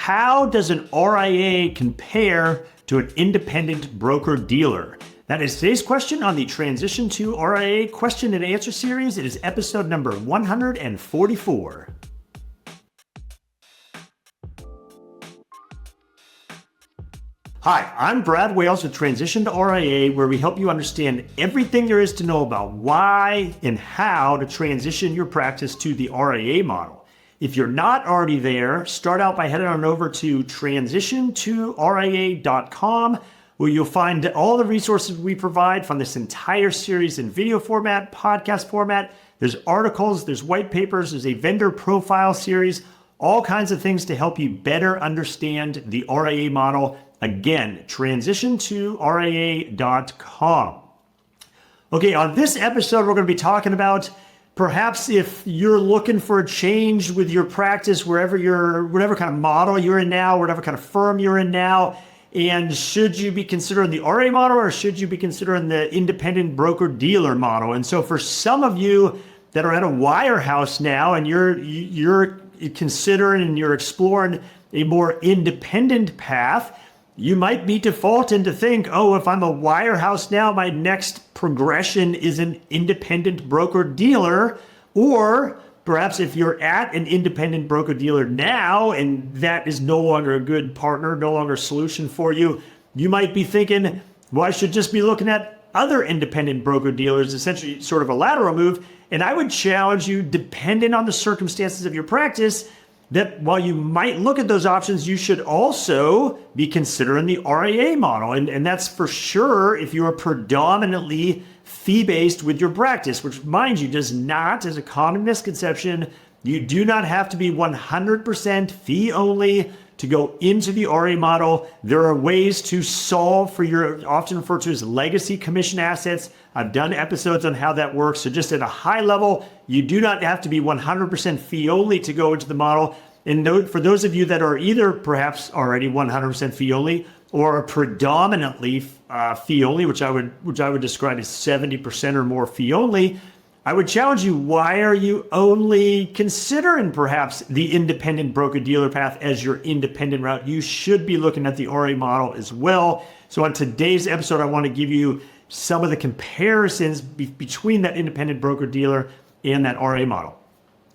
how does an RIA compare to an independent broker-dealer? That is today's question on the Transition to RIA question and answer series. It is episode number 144. Hi, I'm Brad Wales with Transition to RIA, where we help you understand everything there is to know about why and how to transition your practice to the RIA model. If you're not already there, start out by heading on over to transitiontoria.com, where you'll find all the resources we provide from this entire series in video format, podcast format. There's articles, there's white papers, there's a vendor profile series, all kinds of things to help you better understand the RIA model. Again, transitiontoria.com. Okay, on this episode, we're going to be talking about perhaps if you're looking for a change with your practice, whatever kind of model you're in now, whatever kind of firm you're in now, and should you be considering the RIA model or should you be considering the independent broker-dealer model? And so for some of you that are at a wirehouse now and you're considering and you're exploring a more independent path, you might be defaulting to think, oh, if I'm a wirehouse now, my next progression is an independent broker-dealer. Or perhaps if you're at an independent broker-dealer now and that is no longer a good partner, no longer a solution for you, you might be thinking, well, I should just be looking at other independent broker-dealers, essentially sort of a lateral move. And I would challenge you, depending on the circumstances of your practice, that while you might look at those options, you should also be considering the RIA model. And that's for sure if you are predominantly fee-based with your practice, which, mind you, does not, as a common misconception, you do not have to be 100% fee-only to go into the RIA model. There are ways to solve for your often referred to as legacy commission assets. I've done episodes on how that works. So just at a high level, you do not have to be 100% fee only to go into the model. And for those of you that are either perhaps already 100% fee only or predominantly fee only, which I would describe as 70% or more fee only, I would challenge you, why are you only considering perhaps the independent broker-dealer path as your independent route? You should be looking at the RIA model as well. So on today's episode, I want to give you some of the comparisons between that independent broker-dealer and that RIA model.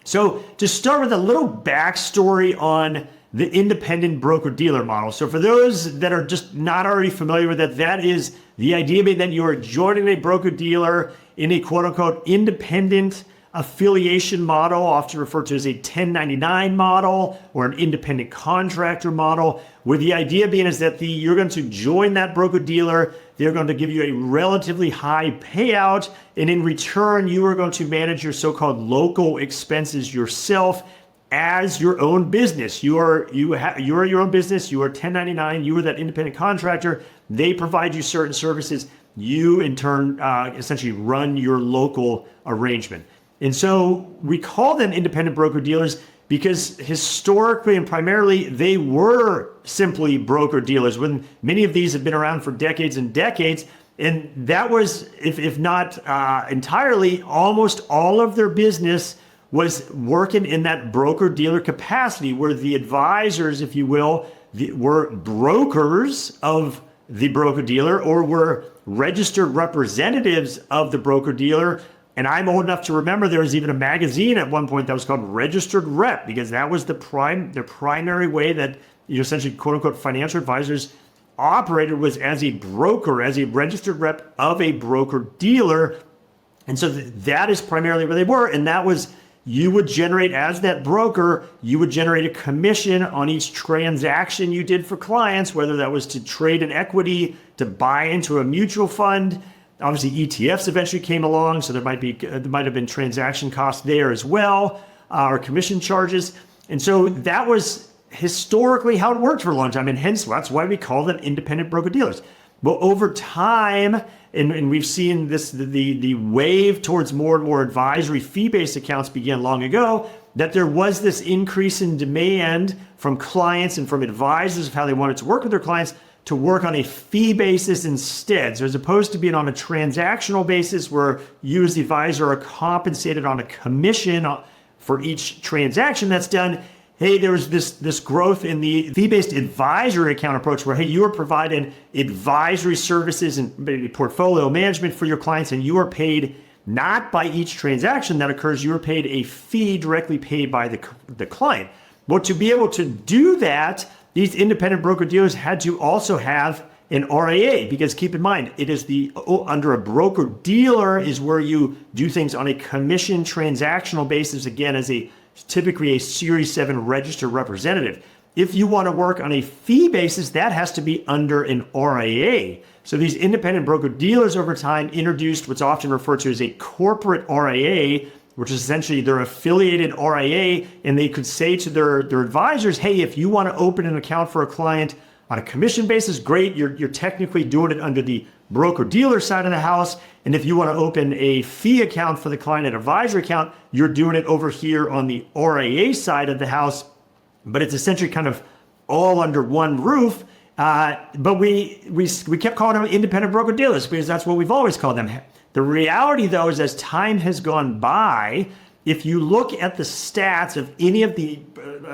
So to start with a little backstory on the independent broker-dealer model. So for those that are just not already familiar with it, that is the idea being that you are joining a broker-dealer in a quote-unquote independent affiliation model, often referred to as a 1099 model or an independent contractor model, where the idea being is that you're going to join that broker-dealer, they're going to give you a relatively high payout, and in return, you are going to manage your so-called local expenses yourself as your own business. You are your own business, you are 1099, you are that independent contractor, they provide you certain services, you in turn essentially run your local arrangement. And so we call them independent broker-dealers because historically and primarily they were simply broker-dealers, when many of these have been around for decades and decades. And that was, if not entirely, almost all of their business was working in that broker-dealer capacity, where the advisors, if you will, were brokers of the broker-dealer or were registered representatives of the broker-dealer. And I'm old enough to remember there was even a magazine at one point that was called Registered Rep, because that was the primary way that essentially quote-unquote financial advisors operated, was as a broker, as a registered rep of a broker-dealer. And so that is primarily where they were. And that was, you would generate, as that broker, you would generate a commission on each transaction you did for clients, whether that was to trade an equity, to buy into a mutual fund. Obviously, ETFs eventually came along, so there might have been transaction costs there as well, or commission charges. And so that was historically how it worked for a long time, and hence that's why we call them independent broker-dealers. But over time, and we've seen this, the wave towards more and more advisory fee-based accounts began long ago, that there was this increase in demand from clients and from advisors of how they wanted to work with their clients to work on a fee basis instead. So as opposed to being on a transactional basis where you as the advisor are compensated on a commission for each transaction that's done, hey, there was this growth in the fee-based advisory account approach where, hey, you are providing advisory services and maybe portfolio management for your clients, and you are paid not by each transaction that occurs, you are paid a fee directly paid by the client. Well, to be able to do that, these independent broker-dealers had to also have an RIA, because keep in mind, it is under a broker-dealer is where you do things on a commission transactional basis, again, as typically a Series 7 registered representative. If you want to work on a fee basis, that has to be under an RIA. So these independent broker-dealers over time introduced what's often referred to as a corporate RIA, which is essentially their affiliated RIA, and they could say to their advisors, hey, if you want to open an account for a client on a commission basis, great, you're technically doing it under the broker-dealer side of the house. And if you want to open a fee account for the client, an advisory account, you're doing it over here on the RIA side of the house. But it's essentially kind of all under one roof. But we kept calling them independent broker-dealers because that's what we've always called them. The reality, though, is as time has gone by, if you look at the stats of any of the,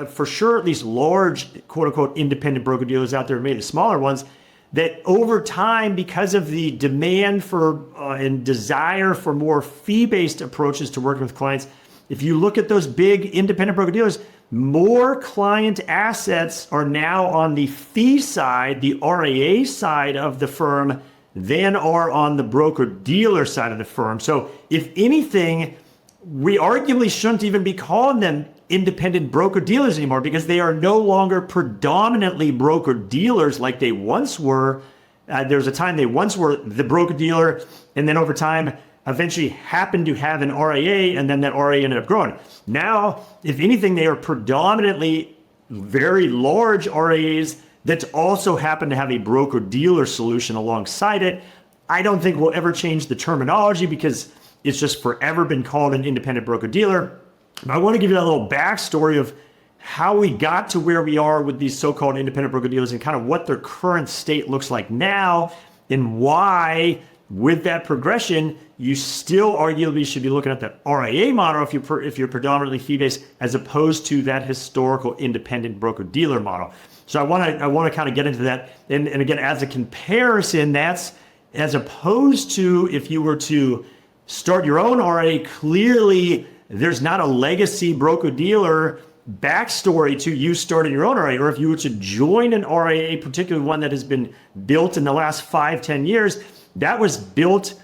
for sure, at least large, quote unquote, independent broker dealers out there, maybe the smaller ones, that over time, because of the demand for and desire for more fee-based approaches to working with clients, if you look at those big independent broker dealers, more client assets are now on the fee side, the RIA side of the firm, than are on the broker dealer side of the firm. So if anything, we arguably shouldn't even be calling them independent broker dealers anymore, because they are no longer predominantly broker dealers like they once were. There was a time they once were the broker dealer, and then over time eventually happened to have an RIA, and then that RIA ended up growing. Now, if anything, they are predominantly very large RIAs that also happen to have a broker dealer solution alongside it. I don't think we'll ever change the terminology because it's just forever been called an independent broker-dealer. I want to give you that little backstory of how we got to where we are with these so-called independent broker-dealers and kind of what their current state looks like now, and why, with that progression, you still arguably should be looking at that RIA model if you're predominantly fee-based, as opposed to that historical independent broker-dealer model. So I want to kind of get into that. And again, as a comparison, that's as opposed to if you were to start your own RIA, clearly there's not a legacy broker-dealer backstory to you starting your own RIA. Or if you were to join an RIA, particularly one that has been built in the last 5-10 years, that was built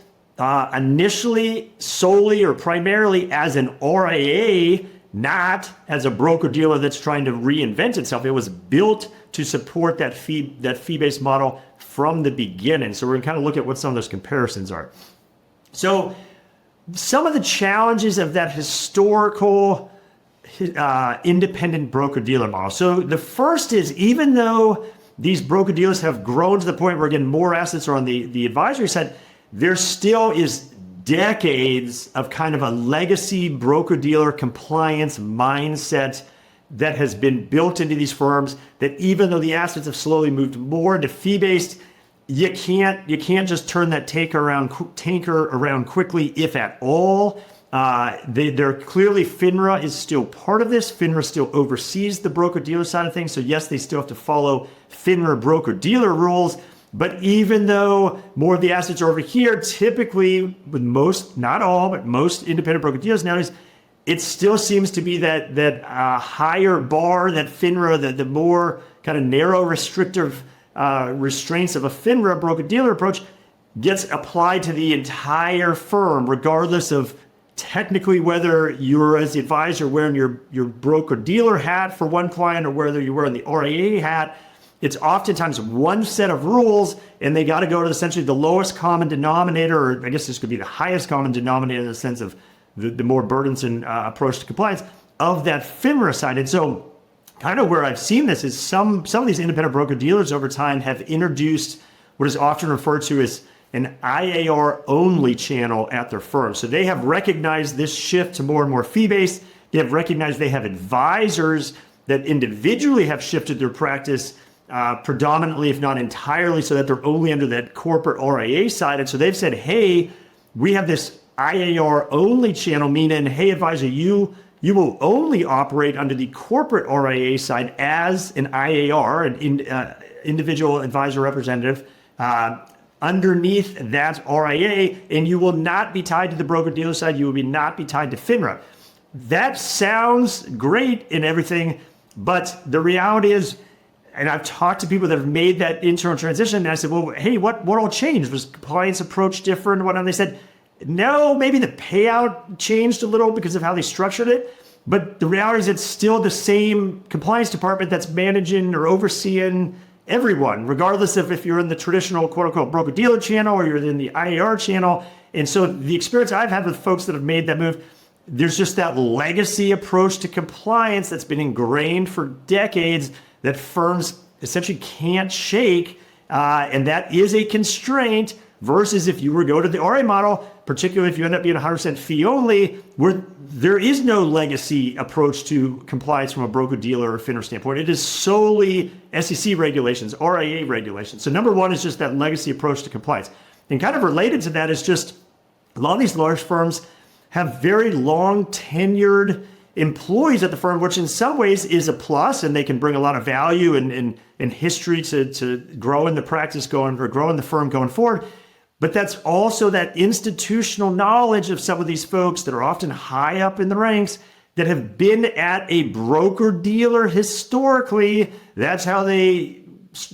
initially solely or primarily as an RIA, not as a broker-dealer that's trying to reinvent itself. It was built to support that fee-based model from the beginning. So we're gonna kind of look at what some of those comparisons are. So some of the challenges of that historical independent broker-dealer model. So the first is, even though these broker-dealers have grown to the point where, again, more assets are on the advisory side, there still is decades of kind of a legacy broker-dealer compliance mindset that has been built into these firms, that even though the assets have slowly moved more into fee-based, you can't just turn that tanker around quickly, if at all. They're clearly, FINRA is still part of this. FINRA still oversees the broker-dealer side of things. So yes, they still have to follow FINRA broker-dealer rules. But even though more of the assets are over here, typically with most, not all, but most independent broker-dealers nowadays, it still seems to be that higher bar that FINRA, the more kind of narrow restrictive restraints of a FINRA broker-dealer approach gets applied to the entire firm, regardless of technically whether you're, as the advisor, wearing your broker-dealer hat for one client or whether you're wearing the RIA hat. It's oftentimes one set of rules, and they got to go to essentially the lowest common denominator, or I guess this could be the highest common denominator in the sense of the more burdensome approach to compliance of that FINRA side. And so kind of where I've seen this is some of these independent broker-dealers over time have introduced what is often referred to as an IAR-only channel at their firm. So they have recognized this shift to more and more fee-based. They have recognized they have advisors that individually have shifted their practice predominantly, if not entirely, so that they're only under that corporate RIA side. And so they've said, hey, we have this IAR-only channel, meaning, hey, advisor, you you will only operate under the corporate RIA side as an IAR, an individual advisor representative, underneath that RIA, and you will not be tied to the broker-dealer side. You will not be tied to FINRA. That sounds great and everything, but the reality is, and I've talked to people that have made that internal transition, and I said, well, hey, what all changed? Was compliance approach different and whatnot? And they said, no, maybe the payout changed a little because of how they structured it, but the reality is it's still the same compliance department that's managing or overseeing everyone, regardless of if you're in the traditional quote-unquote broker-dealer channel or you're in the IAR channel. And so the experience I've had with folks that have made that move, there's just that legacy approach to compliance that's been ingrained for decades that firms essentially can't shake, and that is a constraint versus if you were to go to the RA model, particularly if you end up being 100% fee only, where there is no legacy approach to compliance from a broker-dealer or FINRA standpoint. It is solely SEC regulations, RIA regulations. So number one is just that legacy approach to compliance. And kind of related to that is just a lot of these large firms have very long tenured employees at the firm, which in some ways is a plus, and they can bring a lot of value and history to growing the practice growing the firm going forward. But that's also that institutional knowledge of some of these folks that are often high up in the ranks that have been at a broker-dealer historically. That's how they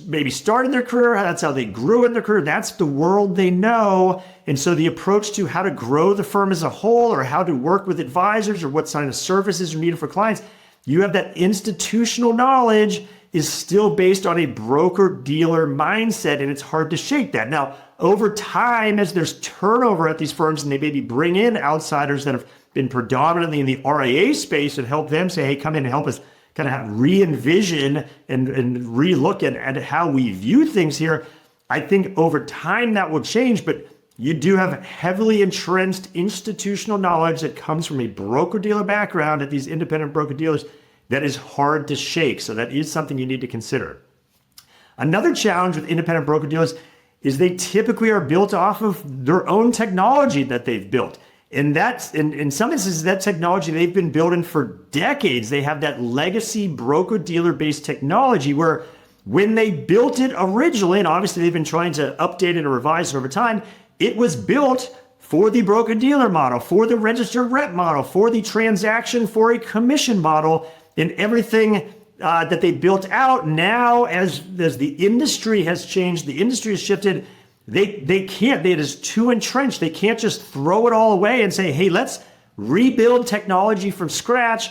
maybe started their career. That's how they grew in their career. That's the world they know. And so the approach to how to grow the firm as a whole, or how to work with advisors, or what kind of services are needed for clients, you have that institutional knowledge is still based on a broker-dealer mindset, and it's hard to shake that. Now, over time, as there's turnover at these firms and they maybe bring in outsiders that have been predominantly in the RIA space and help them say, hey, come in and help us kind of re-envision and re-look at how we view things here, I think over time that will change, but you do have heavily entrenched institutional knowledge that comes from a broker-dealer background at these independent broker-dealers that is hard to shake. So that is something you need to consider. Another challenge with independent broker-dealers is they typically are built off of their own technology that they've built. And that's, in some instances, that technology they've been building for decades. They have that legacy broker-dealer based technology where when they built it originally, and obviously they've been trying to update it and revise it over time, it was built for the broker-dealer model, for the registered rep model, for the transaction for a commission model, and everything that they built out now as the industry has changed, the industry has shifted, they can't, it is too entrenched. They can't just throw it all away and say, hey, let's rebuild technology from scratch,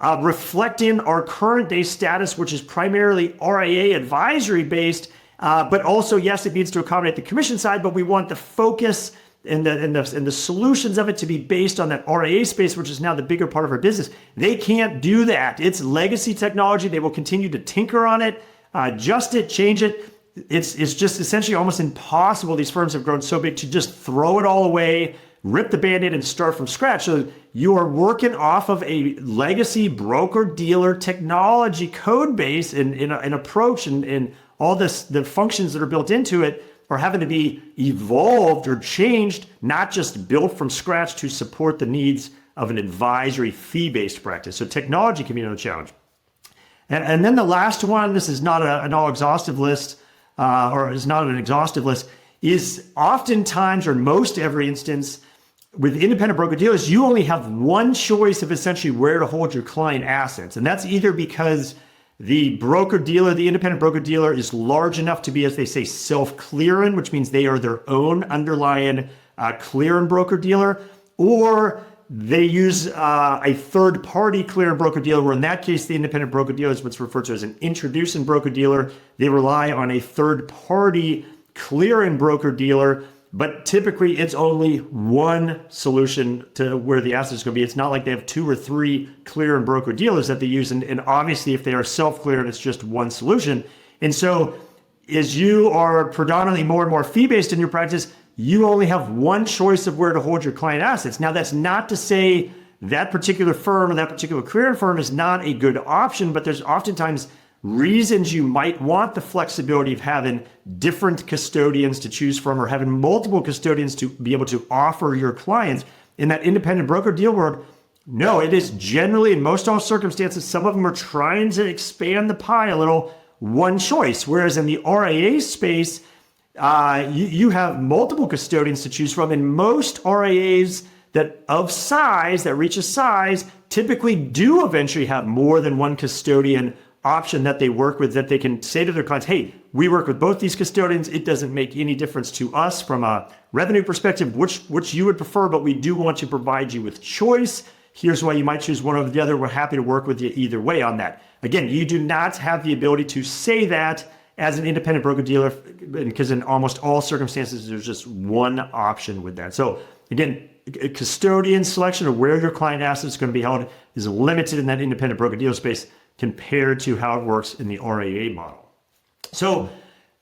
reflecting our current day status, which is primarily RIA advisory based, but also, yes, it needs to accommodate the commission side, but we want the focus and the solutions of it to be based on that RIA space, which is now the bigger part of our business. They can't do that. It's legacy technology. They will continue to tinker on it, adjust it, change it. It's just essentially almost impossible. These firms have grown so big to just throw it all away, rip the Band-Aid and start from scratch. So you are working off of a legacy broker-dealer technology code base and approach and all this, the functions that are built into it are having to be evolved or changed, not just built from scratch to support the needs of an advisory fee-based practice. So technology can be another challenge. And then the last one, this is not an all-exhaustive list, or is not an exhaustive list, is oftentimes, or in most every instance, with independent broker-dealers, you only have one choice of essentially where to hold your client assets. And that's either because the broker-dealer, the independent broker-dealer is large enough to be, as they say, self-clearing, which means they are their own underlying clearing broker-dealer, or they use a third-party clearing broker-dealer, where in that case, the independent broker-dealer is what's referred to as an introducing broker-dealer. They rely on a third-party clearing broker-dealer, but typically it's only one solution to where the asset is going to be. It's not like they have two or three clearing broker-dealers that they use. And obviously, if they are self-clearing, it's just one solution. And so as you are predominantly more and more fee-based in your practice, you only have one choice of where to hold your client assets. Now, that's not to say that particular firm or that particular clearing firm is not a good option, but there's oftentimes reasons you might want the flexibility of having different custodians to choose from, or having multiple custodians to be able to offer your clients. In that independent broker deal world, No, it is generally, in most all circumstances, some of them are trying to expand the pie a little, one choice. Whereas in the RIA space, you have multiple custodians to choose from, and most RIAs that of size, that reach a size, typically do eventually have more than one custodian option that they work with, that they can say to their clients, hey, we work with both these custodians. It doesn't make any difference to us from a revenue perspective, which you would prefer, but we do want to provide you with choice. Here's why you might choose one over the other. We're happy to work with you either way on that. Again, you do not have the ability to say that as an independent broker-dealer, because in almost all circumstances, there's just one option with that. So again, custodian selection of where your client assets are going to be held is limited in that independent broker-dealer space compared to how it works in the RIA model. So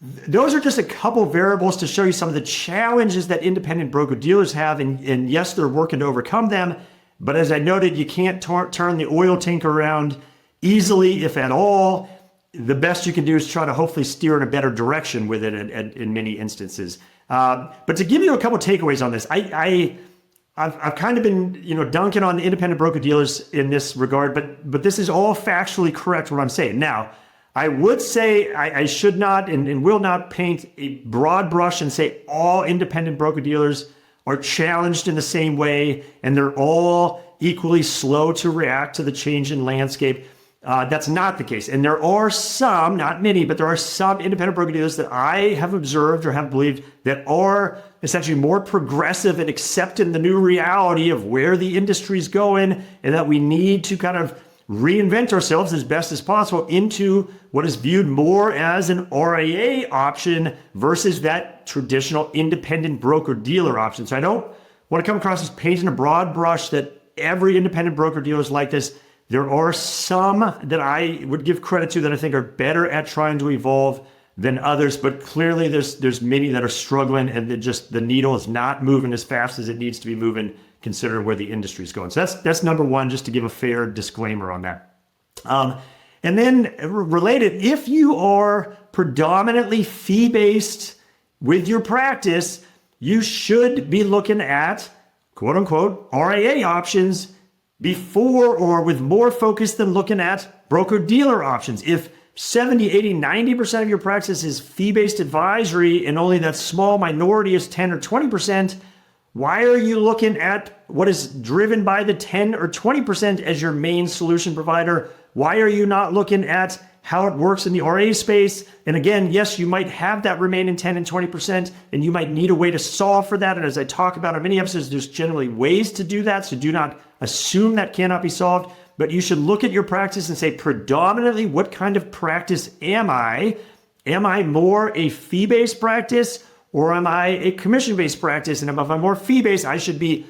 those are just a couple variables to show you some of the challenges that independent broker-dealers have. And yes, they're working to overcome them. But as I noted, you can't turn the oil tank around easily, if at all. The best you can do is try to hopefully steer in a better direction with it in many instances. But to give you a couple takeaways on this, I've kind of been dunking on the independent broker-dealers in this regard, but this is all factually correct what I'm saying. Now, I would say I should not and will not paint a broad brush and say all independent broker-dealers are challenged in the same way and they're all equally slow to react to the change in landscape. That's not the case. And there are some, not many, but there are some independent broker-dealers that I have observed or have believed that are essentially more progressive and accepting the new reality of where the industry's going and that we need to kind of reinvent ourselves as best as possible into what is viewed more as an RIA option versus that traditional independent broker-dealer option. So I don't want to come across as painting a broad brush that every independent broker-dealer is like this. There are some that I would give credit to that I think are better at trying to evolve than others, but clearly there's many that are struggling and the needle is not moving as fast as it needs to be moving considering where the industry is going. So that's number one, just to give a fair disclaimer on that. And then related, if you are predominantly fee-based with your practice, you should be looking at quote unquote RIA options before or with more focus than looking at broker-dealer options. If 70, 80, 90% of your practice is fee-based advisory and only that small minority is 10 or 20%, why are you looking at what is driven by the 10 or 20% as your main solution provider? Why are you not looking at how it works in the RIA space? And again, yes, you might have that remaining 10 and 20%, and you might need a way to solve for that. And as I talk about in many episodes, there's generally ways to do that. So do not assume that cannot be solved, but you should look at your practice and say, predominantly, what kind of practice am I? Am I more a fee-based practice or am I a commission-based practice? And if I'm more fee-based, I should be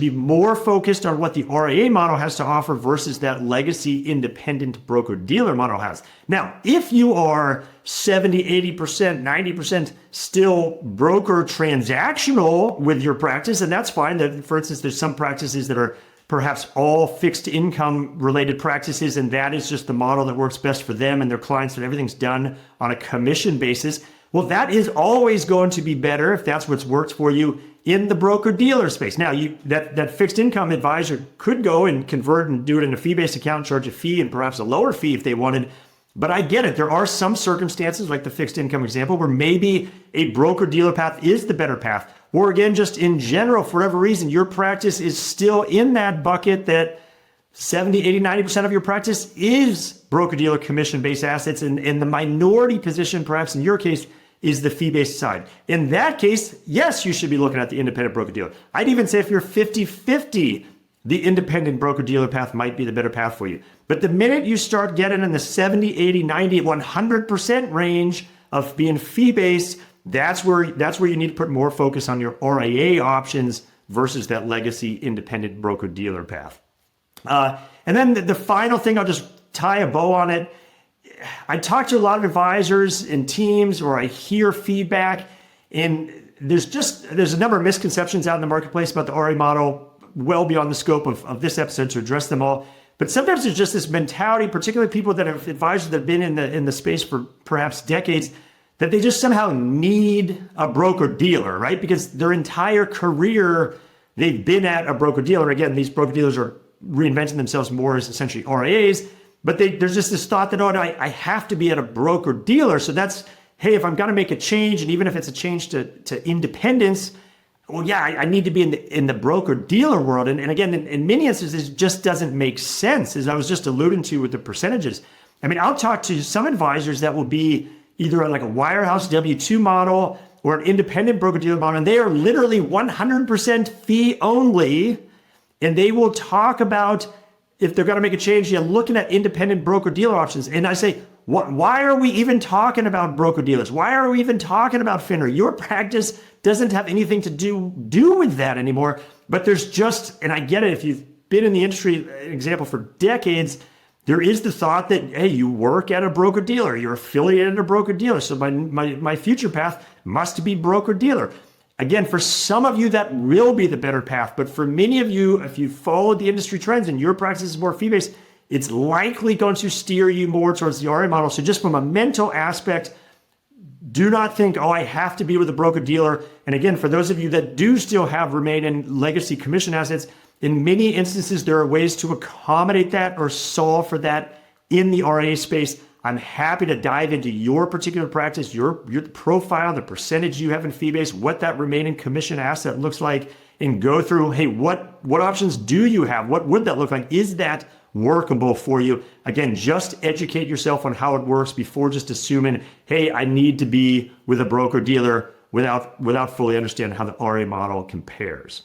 more focused on what the RIA model has to offer versus that legacy independent broker-dealer model has. Now, if you are 70, 80%, 90% still broker transactional with your practice, and that's fine. That, for instance, there's some practices that are perhaps all fixed income related practices, and that is just the model that works best for them and their clients, and everything's done on a commission basis. Well, that is always going to be better if that's what's worked for you in the broker-dealer space. Now, that fixed income advisor could go and convert and do it in a fee-based account, charge a fee and perhaps a lower fee if they wanted. But I get it. There are some circumstances, like the fixed income example, where maybe a broker-dealer path is the better path. Or again, just in general, for whatever reason, your practice is still in that bucket that 70, 80, 90% of your practice is broker-dealer commission-based assets. And the minority position, perhaps in your case, is the fee-based side. In that case, yes, you should be looking at the independent broker-dealer. I'd even say if you're 50-50, the independent broker-dealer path might be the better path for you. But the minute you start getting in the 70, 80, 90, 100% range of being fee-based, that's where you need to put more focus on your RIA options versus that legacy independent broker-dealer path. And then the final thing, I'll just tie a bow on it. I talk to a lot of advisors and teams, or I hear feedback, and there's a number of misconceptions out in the marketplace about the RIA model, well beyond the scope of this episode to address them all. But sometimes there's just this mentality, particularly people that have advisors that have been in the space for perhaps decades, that they just somehow need a broker-dealer, right? Because their entire career, they've been at a broker-dealer. Again, these broker-dealers are reinventing themselves more as essentially RIAs. But there's just this thought that, oh, no, I have to be at a broker dealer. So that's, hey, if I'm going to make a change, and even if it's a change to independence, well, yeah, I need to be in the broker dealer world. And again, in many instances, it just doesn't make sense, as I was just alluding to with the percentages. I mean, I'll talk to some advisors that will be either like a wirehouse W-2 model or an independent broker dealer model, and they are literally 100% fee only. And they will talk about, if they're going to make a change, looking at independent broker dealer options. And I say, why are we even talking about broker dealers? Why are we even talking about FINRA? Your practice doesn't have anything to do with that anymore. But there's just, and I get it, if you've been in the industry, example, for decades, there is the thought that, hey, you work at a broker dealer, you're affiliated at a broker dealer, so my future path must be broker dealer. Again, for some of you, that will be the better path. But for many of you, if you followed the industry trends and your practice is more fee-based, it's likely going to steer you more towards the RIA model. So just from a mental aspect, do not think, oh, I have to be with a broker dealer. And again, for those of you that do still have remaining legacy commission assets, in many instances, there are ways to accommodate that or solve for that in the RIA space. I'm happy to dive into your particular practice, your profile, the percentage you have in fee-based, what that remaining commission asset looks like, and go through, hey, what options do you have? What would that look like? Is that workable for you? Again, just educate yourself on how it works before just assuming, hey, I need to be with a broker dealer without fully understanding how the RIA model compares.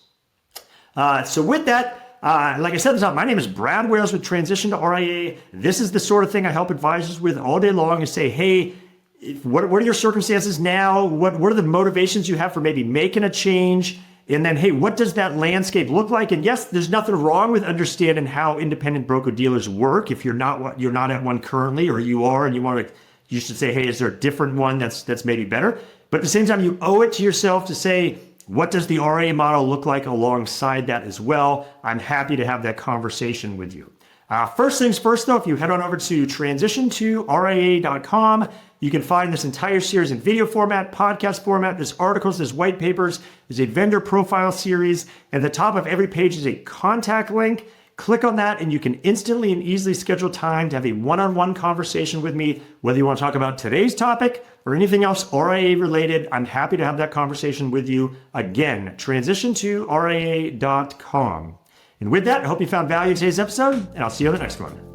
So with that, like I said at the top, my name is Brad Wales with Transition to RIA. This is the sort of thing I help advisors with all day long, and say, hey, what are your circumstances now? What are the motivations you have for maybe making a change? And then, hey, what does that landscape look like? And yes, there's nothing wrong with understanding how independent broker dealers work. If you're not at one currently, or you are, and you should say, hey, is there a different one that's maybe better? But at the same time, you owe it to yourself to say, what does the RIA model look like alongside that as well? I'm happy to have that conversation with you. First things first, though, if you head on over to transitiontoria.com, you can find this entire series in video format, podcast format. There's articles, there's white papers, there's a vendor profile series. At the top of every page is a contact link. Click on that and you can instantly and easily schedule time to have a one-on-one conversation with me, whether you want to talk about today's topic or anything else RIA related. I'm happy to have that conversation with you. Again, transitiontoria.com. And with that, I hope you found value in today's episode, and I'll see you on the next one.